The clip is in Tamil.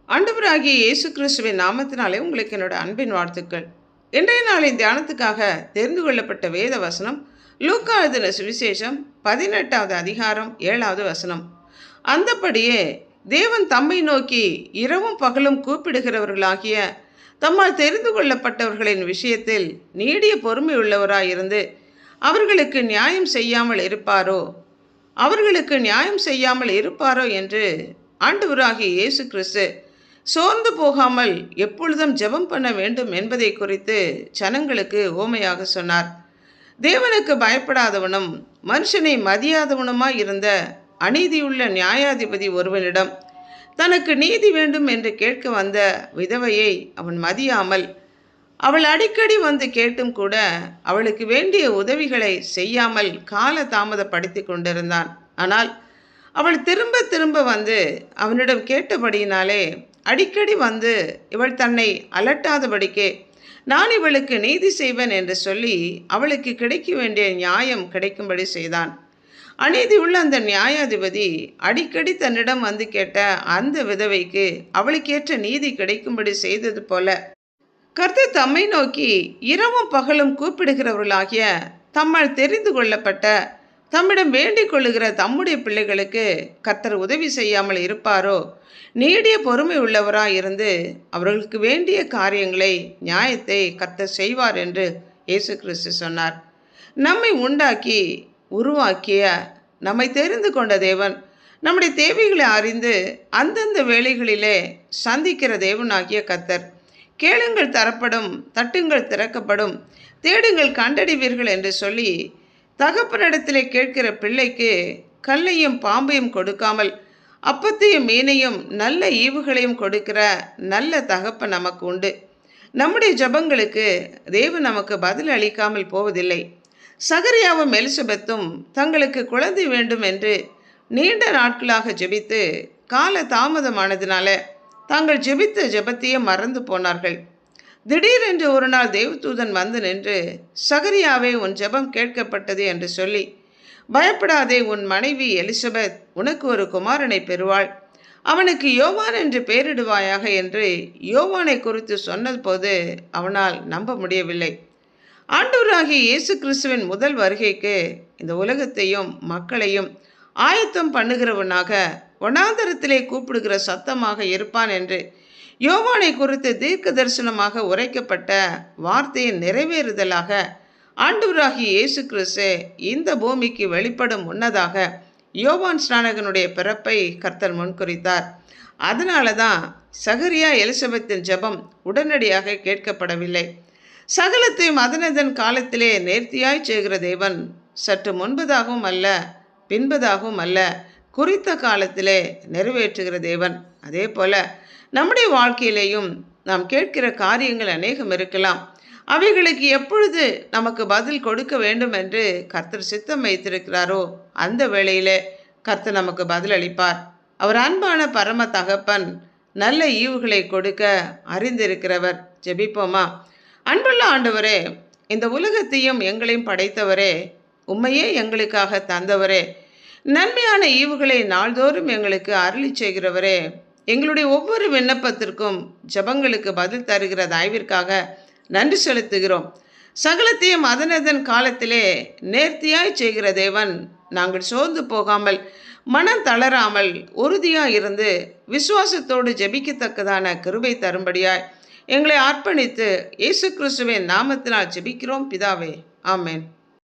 ஆண்டவராகிய இயேசு கிறிஸ்துவின் நாமத்தினாலே உங்களுக்கு என்னோட அன்பின் வாழ்த்துக்கள். இன்றைய நாளின் தியானத்துக்காக தெரிந்து கொள்ளப்பட்ட வேத வசனம் லூக்கா எழுதின சுவிசேஷம் 18வது அதிகாரம் 7வது வசனம். அந்தபடியே தேவன் தம்மை நோக்கி இரவும் பகலும் கூப்பிடுகிறவர்களாகிய தம்மால் தெரிந்து கொள்ளப்பட்டவர்களின் விஷயத்தில் நீடிய பொறுமை உள்ளவராயிருந்து அவர்களுக்கு நியாயம் செய்யாமல் இருப்பாரோ என்று ஆண்டவராகிய இயேசு கிறிஸ்து சோர்ந்து போகாமல் எப்பொழுதும் ஜெபம் பண்ண வேண்டும் என்பதை குறித்து ஜனங்களுக்கு ஓமையாக சொன்னார். தேவனுக்கு பயப்படாதவனும் மனுஷனை மதியாதவனுமாய் இருந்த அநீதியுள்ள நியாயாதிபதி ஒருவனிடம் தனக்கு நீதி வேண்டும் என்று கேட்க வந்த விதவையை அவன் மதியாமல், அவள் அடிக்கடி வந்து கேட்டும் கூட அவளுக்கு வேண்டிய உதவிகளை செய்யாமல் கால தாமதப்படுத்தி கொண்டிருந்தான். ஆனால் அவள் திரும்ப திரும்ப வந்து அவனிடம் கேட்டபடியினாலே அடிக்கடி வந்து இவள் தன்னை அலட்டாதபடிக்கே நான் இவளுக்கு நீதி செய்வேன் என்று சொல்லி அவளுக்கு கிடைக்க வேண்டிய நியாயம் கிடைக்கும்படி செய்தான். அநீதியுள்ள அந்த நியாயாதிபதி அடிக்கடி தன்னிடம் வந்து கேட்ட அந்த விதவைக்கு அவளுக்கேற்ற நீதி கிடைக்கும்படி செய்தது போல கர்த்தர் தம்மை நோக்கி இரவும் பகலும் கூப்பிடுகிறவர்களாகிய தம்மால் தெரிந்து கொள்ளப்பட்ட தம்மிடம் வேண்டிக் கொள்ளுகிற தம்முடைய பிள்ளைகளுக்கு கர்த்தர் உதவி செய்யாமல் இருப்பாரோ? நீடிய பொறுமை உள்ளவராய் இருந்து அவர்களுக்கு வேண்டிய காரியங்களை நியாயத்தை கர்த்தர் செய்வார் என்று இயேசு கிறிஸ்து சொன்னார். நம்மை உண்டாக்கி உருவாக்கிய நம்மை தெரிந்து கொண்ட தேவன் நம்முடைய தேவைகளை அறிந்து அந்தந்த வேளைகளிலே சந்திக்கிற தேவனாகிய கர்த்தர். கேளுங்கள் தரப்படும், தட்டுங்கள் திறக்கப்படும், தேடுங்கள் கண்டடைவீர்கள் என்று சொல்லி தகப்பனிடத்திலே கேட்கிற பிள்ளைக்கு கல்லையும் பாம்பையும் கொடுக்காமல் அப்பத்தையும் மீனையும் நல்ல ஈவுகளையும் கொடுக்கிற நல்ல தகப்பன் நமக்கு உண்டு. நம்முடைய ஜபங்களுக்கு தேவன் நமக்கு பதில் அளிக்காமல் போவதில்லை. சகரியாவும் எலிசபெத்தும் தங்களுக்கு குழந்தை வேண்டும் என்று நீண்ட நாட்களாக ஜெபித்து கால தாமதமானதினால தாங்கள் ஜெபித்த ஜெபத்தையே மறந்து போனார்கள். திடீரென்று ஒரு நாள் தேவதூதன் வந்து நின்று, சகரியாவே, உன் ஜெபம் கேட்கப்பட்டது என்று சொல்லி, பயப்படாதே, உன் மனைவி எலிசபெத் உனக்கு ஒரு குமாரனை பெறுவாள், அவனுக்கு யோவான் என்று பெயரிடுவாயாக என்று யோவானை குறித்து சொன்னபோது அவனால் நம்ப முடியவில்லை. ஆண்டவராகிய இயேசு கிறிஸ்துவின் முதல் வருகைக்கு இந்த உலகத்தையும் மக்களையும் ஆயத்தம் பண்ணுகிறவனாக வனாந்தரத்திலே கூப்பிடுகிற சத்தமாக இருப்பான் என்று யோவானை குறித்து தீர்க்க தரிசனமாக உரைக்கப்பட்ட வார்த்தையின் நிறைவேறுதலாக ஆண்டவராகிய இயேசு கிறிஸ்து இந்த பூமிக்கு வெளிப்படும் முன்னதாக யோவான் ஸ்நானகனுடைய பிறப்பை கர்த்தர் முன்குறித்தார். அதனால தான் சகரியா எலிசபெத்தின் ஜெபம் உடனடியாக கேட்கப்படவில்லை. சகலத்தையும் அதனதன் காலத்திலே நேர்த்தியாய் செய்கிற தேவன் சற்று முன்பதாகவும் அல்ல பின்பதாகவும் அல்ல, குறித்த காலத்திலே நிறைவேற்றுகிற தேவன். அதே போல நம்முடைய வாழ்க்கையிலேயும் நாம் கேட்கிற காரியங்கள் அநேகம் இருக்கலாம். அவைகளுக்கு எப்பொழுது நமக்கு பதில் கொடுக்க வேண்டும் என்று கர்த்தர் சித்தம் வைத்திருக்கிறாரோ அந்த வேளையிலே கர்த்தர் நமக்கு பதில் அளிப்பார். அவர் அன்பான பரம தகப்பன், நல்ல ஈவுகளை கொடுக்க அறிந்திருக்கிறவர். ஜெபிப்போமா? அன்புள்ள ஆண்டவரே, இந்த உலகத்தையும் எங்களையும் படைத்தவரே, உம்மையே எங்களுக்காக தந்தவரே, நன்மையான ஈவுகளை நாள்தோறும் எங்களுக்கு அருளி செய்கிறவரே, எங்களுடைய ஒவ்வொரு விண்ணப்பத்திற்கும் ஜபங்களுக்கு பதில் தருகிற தயவிற்காக நன்றி செலுத்துகிறோம். சகலத்தையும் அதனதன் காலத்திலே நேர்த்தியாய் செய்கிற தேவன், நாங்கள் சோர்ந்து போகாமல் மனம் தளராமல் உறுதியாய் இருந்து விசுவாசத்தோடு ஜெபிக்கத்தக்கதான கிருபை தரும்படியாய் எங்களை அர்ப்பணித்து இயேசு கிறிஸ்துவின் நாமத்தினால் ஜெபிக்கிறோம் பிதாவே. ஆமென்.